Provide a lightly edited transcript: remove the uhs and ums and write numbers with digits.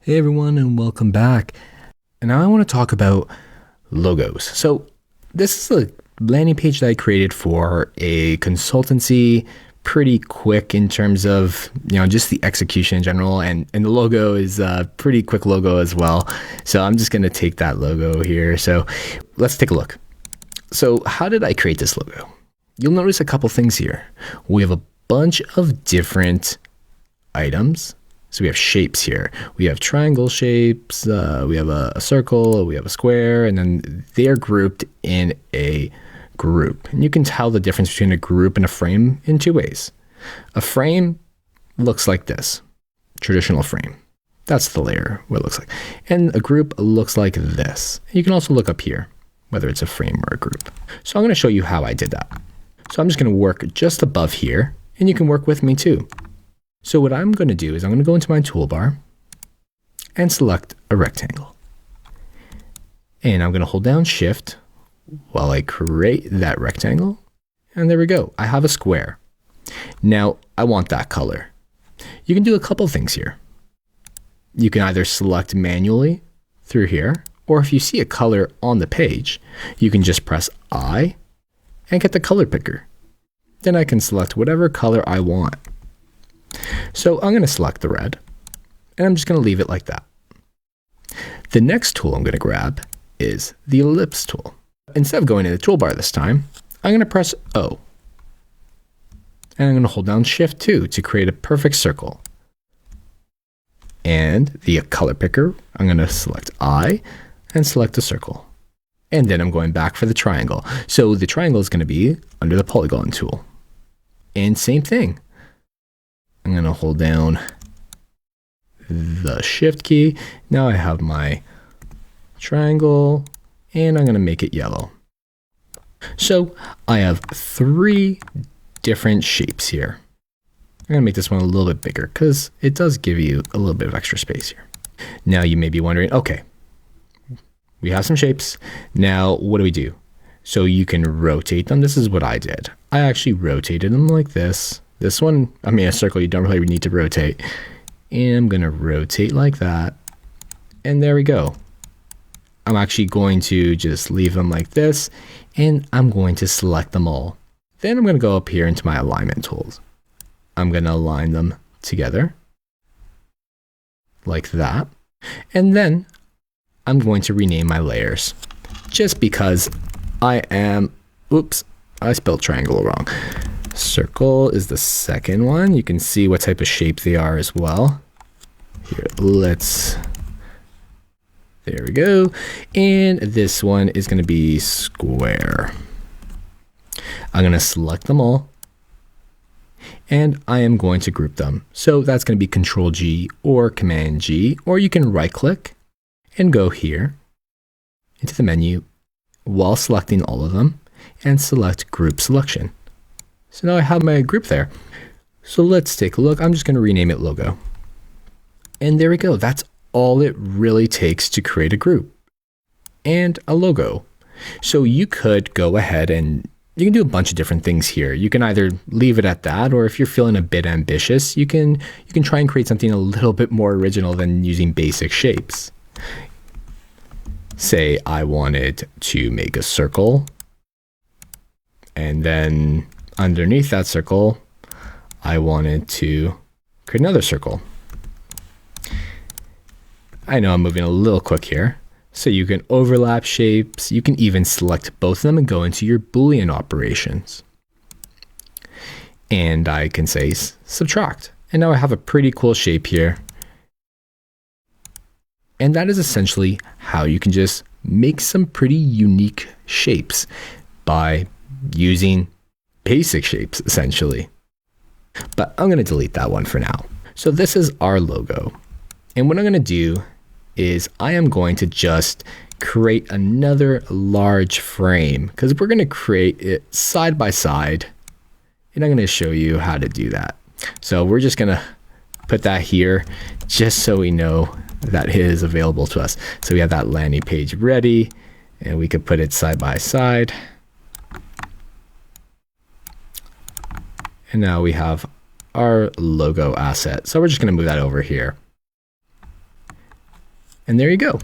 Hey everyone, and welcome back. And now I want to talk about logos. So this is a landing page that I created for a consultancy, pretty quick in terms of, just the execution in general. And the logo is a pretty quick logo as well. So I'm just going to take that logo here. So let's take a look. So how did I create this logo? You'll notice a couple things here. We have a bunch of different items. So we have shapes here. We have triangle shapes, we have a circle, we have a square, and then they're grouped in a group. And you can tell the difference between a group and a frame in two ways. A frame looks like this, traditional frame. That's the layer, what it looks like. And a group looks like this. You can also look up here, whether it's a frame or a group. So I'm gonna show you how I did that. So I'm just gonna work just above here, and you can work with me too. So what I'm going to do is I'm going to go into my toolbar and select a rectangle. And I'm going to hold down Shift while I create that rectangle. And there we go. I have a square. Now I want that color. You can do a couple things here. You can either select manually through here, or if you see a color on the page, you can just press I and get the color picker. Then I can select whatever color I want. So I'm going to select the red, and I'm just going to leave it like that. The next tool I'm going to grab is the ellipse tool. Instead of going in the toolbar this time, I'm going to press O. And I'm going to hold down Shift 2 to create a perfect circle. And the color picker, I'm going to select I and select a circle. And then I'm going back for the triangle. So the triangle is going to be under the polygon tool. And same thing. I'm going to hold down the Shift key. Now I have my triangle, and I'm going to make it yellow. So I have three different shapes here. I'm going to make this one a little bit bigger because it does give you a little bit of extra space here. Now you may be wondering, okay, we have some shapes. Now what do? So you can rotate them. This is what I did. I actually rotated them like this. This one, a circle, you don't really need to rotate. And I'm going to rotate like that. And there we go. I'm actually going to just leave them like this. And I'm going to select them all. Then I'm going to go up here into my alignment tools. I'm going to align them together. Like that. And then I'm going to rename my layers. Just because I spelled triangle wrong. Circle is the second one. You can see what type of shape they are as well. Here, there we go. And this one is going to be square. I'm going to select them all. And I am going to group them. So that's going to be Control G or Command G, or you can right click and go here into the menu while selecting all of them and select Group Selection. So now I have my group there. So let's take a look. I'm just going to rename it logo. And there we go. That's all it really takes to create a group and a logo. So you could go ahead and you can do a bunch of different things here. You can either leave it at that, or if you're feeling a bit ambitious, you can try and create something a little bit more original than using basic shapes. Say I wanted to make a circle, and then underneath that circle, I wanted to create another circle. I know I'm moving a little quick here. So you can overlap shapes. You can even select both of them and go into your Boolean operations. And I can say subtract. And now I have a pretty cool shape here. And that is essentially how you can just make some pretty unique shapes by using basic shapes, essentially. But I'm going to delete that one for now. So this is our logo. And what I'm going to do is I am going to just create another large frame because we're going to create it side by side. And I'm going to show you how to do that. So we're just going to put that here just so we know that it is available to us. So we have that landing page ready, and we could put it side by side. And now we have our logo asset. So we're just going to move that over here. And there you go.